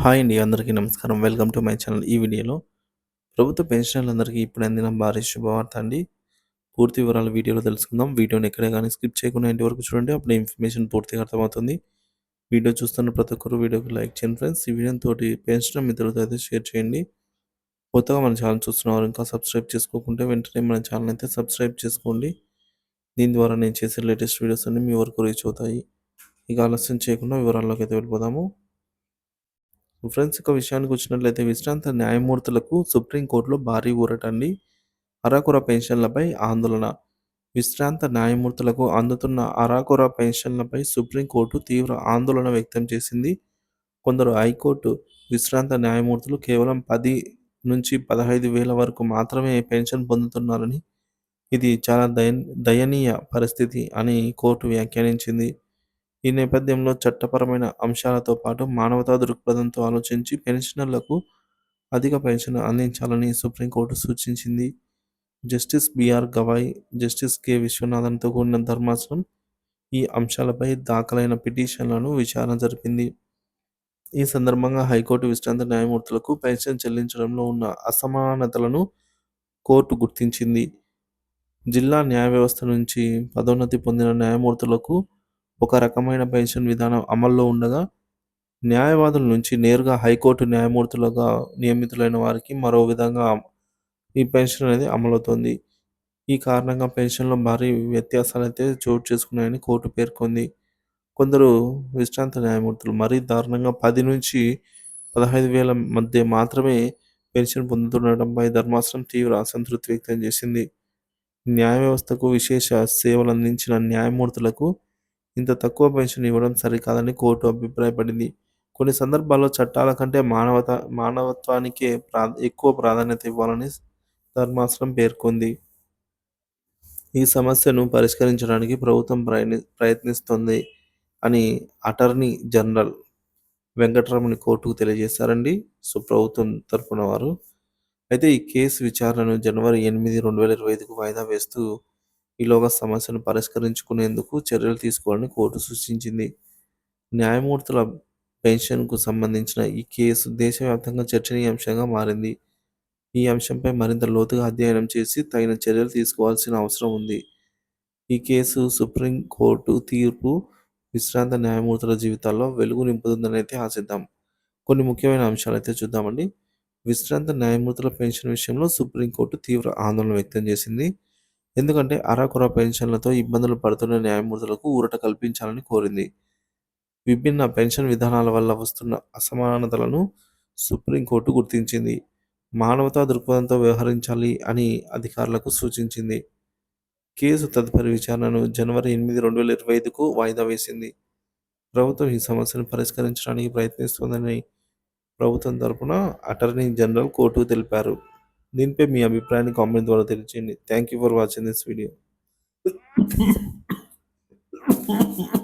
Hi అండి. అందరికీ నమస్కారం. Welcome to my channel. ఈ వీడియోలో ప్రభుత్వ పెన్షనర్లందరికీ ఇప్పుడు అందిన భారీ శుభవార్త అండి. పూర్తి వివరాలు వీడియోలో తెలుసుకుందాం. వీడియోని ఎక్కడే గానీ స్కిప్ చేయకుండా ఎండ్ వరకు చూడండి. అప్పుడు ఇన్ఫర్మేషన్ పూర్తిగా అర్థమవుతుంది. వీడియో చూస్తున్న ప్రతి ఒక్కరు వీడియోకి లైక్ చేయండి ఫ్రెండ్స్. ఈ వీడియోని తోటి పెన్షనర్ మిత్రులతో అయితే షేర్ చేయండి. కొత్తగా మన ఛానల్ చూస్తున్నవారు ఇంకా సబ్స్క్రైబ్ చేసుకోకుంటే వెంటనే మన ఛానల్ అయితే సబ్స్క్రైబ్ చేసుకోండి. దీని ద్వారా నేను చేసే లేటెస్ట్ వీడియోస్ అన్నీ మీ వరకు రీచ్ అవుతాయి. ఇక ఆలస్యం చేయకుండా వివరాల్లోకి అయితే వెళ్ళిపోదాము. ఫ్రెండ్స్, ఇక విషయానికి వచ్చినట్లయితే విశ్రాంత న్యాయమూర్తులకు సుప్రీంకోర్టులో భారీ ఊరటండి. అరాకొర పెన్షన్లపై ఆందోళన. విశ్రాంత న్యాయమూర్తులకు అందుతున్న అరాకొర పెన్షన్లపై సుప్రీంకోర్టు తీవ్ర ఆందోళన వ్యక్తం చేసింది. కొందరు హైకోర్టు విశ్రాంత న్యాయమూర్తులు కేవలం 10 నుంచి 15,000 వరకు మాత్రమే పెన్షన్ పొందుతున్నారని, ఇది చాలా దయనీయ పరిస్థితి అని కోర్టు వ్యాఖ్యానించింది. ఈ నేపథ్యంలో చట్టపరమైన అంశాలతో పాటు మానవతా దృక్పథంతో ఆలోచించి పెన్షనర్లకు అధిక పెన్షన్ అందించాలని సుప్రీంకోర్టు సూచించింది. Justice BR Gavai, justice K విశ్వనాథన్తో కూడిన ధర్మాసనం ఈ అంశాలపై దాఖలైన పిటిషన్లను విచారణ జరిపింది. ఈ సందర్భంగా హైకోర్టు విశ్రాంత న్యాయమూర్తులకు పెన్షన్ చెల్లించడంలో ఉన్న అసమానతలను కోర్టు గుర్తించింది. జిల్లా న్యాయ వ్యవస్థ నుంచి పదోన్నతి పొందిన న్యాయమూర్తులకు ఒక రకమైన పెన్షన్ విధానం అమల్లో ఉండగా, న్యాయవాదుల నుంచి నేరుగా హైకోర్టు న్యాయమూర్తులుగా నియమితులైన వారికి మరో విధంగా ఈ పెన్షన్ అనేది అమలవుతోంది. ఈ కారణంగా పెన్షన్‌లో భారీ వ్యత్యాసాలైతే చోటు చేసుకున్నాయని కోర్టు పేర్కొంది. కొందరు విశ్రాంత న్యాయమూర్తులు మరీ దారుణంగా 10,000-15,000 మధ్య మాత్రమే పెన్షన్ పొందుతుండటంపై ధర్మాసనం తీవ్ర అసంతృప్తి వ్యక్తం చేసింది. న్యాయ వ్యవస్థకు విశేష సేవలందించిన న్యాయమూర్తులకు ఇంత తక్కువ పెన్షన్ ఇవ్వడం సరికాదని కోర్టు అభిప్రాయపడింది. కొన్ని సందర్భాల్లో చట్టాల కంటే మానవత్వానికే ఎక్కువ ప్రాధాన్యత ఇవ్వాలని ధర్మాసనం పేర్కొంది. ఈ సమస్యను పరిష్కరించడానికి ప్రభుత్వం ప్రయత్నిస్తోంది అని అటార్నీ జనరల్ వెంకటరమణ కోర్టుకు తెలియజేశారండి. సో, ప్రభుత్వం తరపున వారు. అయితే ఈ కేసు విచారణను జనవరి 8, 2025కు వాయిదా వేస్తూ ఈలోగా సమస్యను పరిష్కరించుకునేందుకు చర్యలు తీసుకోవాలని కోర్టు సూచించింది. న్యాయమూర్తుల పెన్షన్‌కు సంబంధించిన ఈ కేసు దేశవ్యాప్తంగా చర్చనీయాంశంగా మారింది. ఈ అంశంపై మరింత లోతుగా అధ్యయనం చేసి తగిన చర్యలు తీసుకోవాల్సిన అవసరం ఉంది. ఈ కేసు సుప్రీంకోర్టు తీర్పు విశ్రాంత న్యాయమూర్తుల జీవితాల్లో వెలుగు నింపుతుందనైతే ఆశిద్దాం. కొన్ని ముఖ్యమైన అంశాలైతే చూద్దామండి. విశ్రాంత న్యాయమూర్తుల పెన్షన్ విషయంలో సుప్రీంకోర్టు తీవ్ర ఆందోళన వ్యక్తం చేసింది. ఎందుకంటే అరాకొర పెన్షన్లతో ఇబ్బందులు పడుతున్న న్యాయమూర్తులకు ఊరట కల్పించాలని కోరింది. విభిన్న పెన్షన్ విధానాల వల్ల వస్తున్న అసమానతలను సుప్రీంకోర్టు గుర్తించింది. మానవతా దృక్పథంతో వ్యవహరించాలి అని అధికారులకు సూచించింది. కేసు తదుపరి విచారణను జనవరి 8, 2025కు వాయిదా వేసింది. ప్రభుత్వం ఈ సమస్యను పరిష్కరించడానికి ప్రయత్నిస్తోందని ప్రభుత్వం తరపున అటార్నీ జనరల్ కోర్టుకు తెలిపారు. దీనిపై మీ అభిప్రాయాన్ని కామెంట్ ద్వారా తెలియజేయండి. Thank you for watching this video.